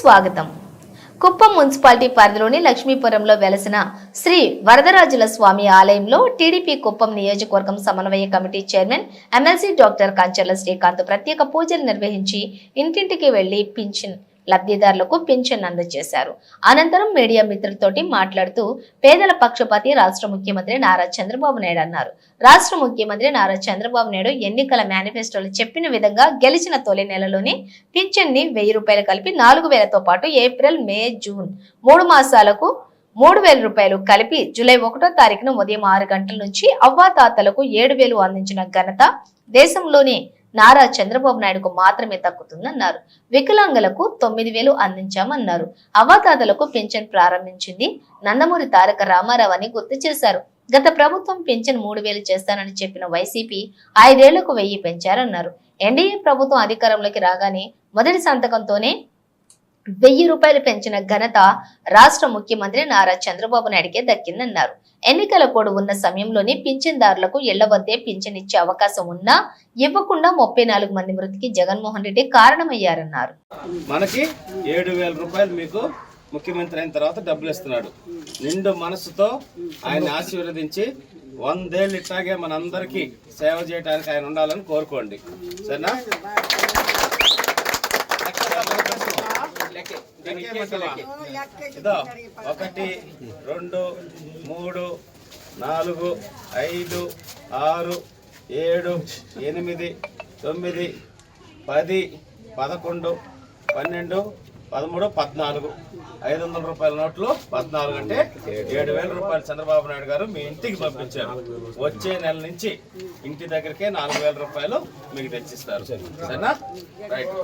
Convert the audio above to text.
స్వాగతం. కుప్పం మున్సిపాలిటీ పరిధిలోని లక్ష్మీపురంలో వెలసిన శ్రీ వరదరాజుల స్వామి ఆలయంలో టీడీపీ కుప్పం నియోజకవర్గం సమన్వయ committee chairman MLC doctor Kancharla Srikanth ప్రత్యేక పూజలు నిర్వహించి ఇంటింటికి వెళ్లి పింఛన్ లబ్ధిదారులకు పింఛన్ అందజేశారు. అనంతరం మీడియా మిత్రులతోటి మాట్లాడుతూ పేదల పక్షపాతి రాష్ట్ర ముఖ్యమంత్రి నారా చంద్రబాబు నాయుడు అన్నారు. రాష్ట్ర ముఖ్యమంత్రి నారా చంద్రబాబు నాయుడు ఎన్నికల మేనిఫెస్టోలో చెప్పిన విధంగా గెలిచిన తొలి నెలలోనే పింఛన్ ని 1000 రూపాయలు కలిపి 4000తో పాటు ఏప్రిల్, మే, జూన్ 3 మాసాలకు 3000 రూపాయలు కలిపి జూలై 1వ తారీఖున ఉదయం 6 గంటల నుంచి అవ్వాతాతలకు 7000 అందించిన ఘనత దేశంలోనే నారా చంద్రబాబు నాయుడుకు మాత్రమే దక్కుతుందన్నారు. వికలాంగులకు 9000 అందించామన్నారు. అవ్వాతాతలకు పింఛన్ ప్రారంభించింది నందమూరి తారక రామారావు అని గుర్తు చేశారు. గత ప్రభుత్వం పింఛన్ 3000 చేస్తానని చెప్పిన వైసీపీ 5 ఏళ్లకు 1000 పెంచారన్నారు. ఎన్డీఏ ప్రభుత్వం అధికారంలోకి రాగానే మొదటి సంతకంతోనే 1000 రూపాయలు పెంచిన ఘనత రాష్ట్ర ముఖ్యమంత్రి నారా చంద్రబాబు నాయుడుకే దక్కిందన్నారు. ఎన్నికల కోడ్ ఉన్న సమయంలోనే పింఛన్దారులకు ఇళ్ల వద్దే పింఛన్ ఇచ్చే అవకాశం ఉన్నా ఇవ్వకుండా 34 మంది మృతికి జగన్మోహన్ రెడ్డి కారణమయ్యారన్నారు. మనకి 7000 రూపాయలు మీకు ముఖ్యమంత్రి అయిన తర్వాత డబ్బులు ఇస్తున్నాడు. నిండు మనసుతో ఆయన ఆశీర్వదించి 100 ఏళ్ళు ఇట్లాగే మనందరికీ సేవ చేయడానికి ఆయన ఉండాలని కోరుకోండి. సరేనా? ఇదో 1 2 3 4 5 6 7 8 9 10 11 12 13 14 500 రూపాయల నోట్లు 14 అంటే 7000 రూపాయలు చంద్రబాబు నాయుడు గారు మీ ఇంటికి పంపించారు. వచ్చే నెల నుంచి ఇంటి దగ్గరికే 4000 రూపాయలు మీకు తెచ్చిస్తారు. సరేనా? రైట్.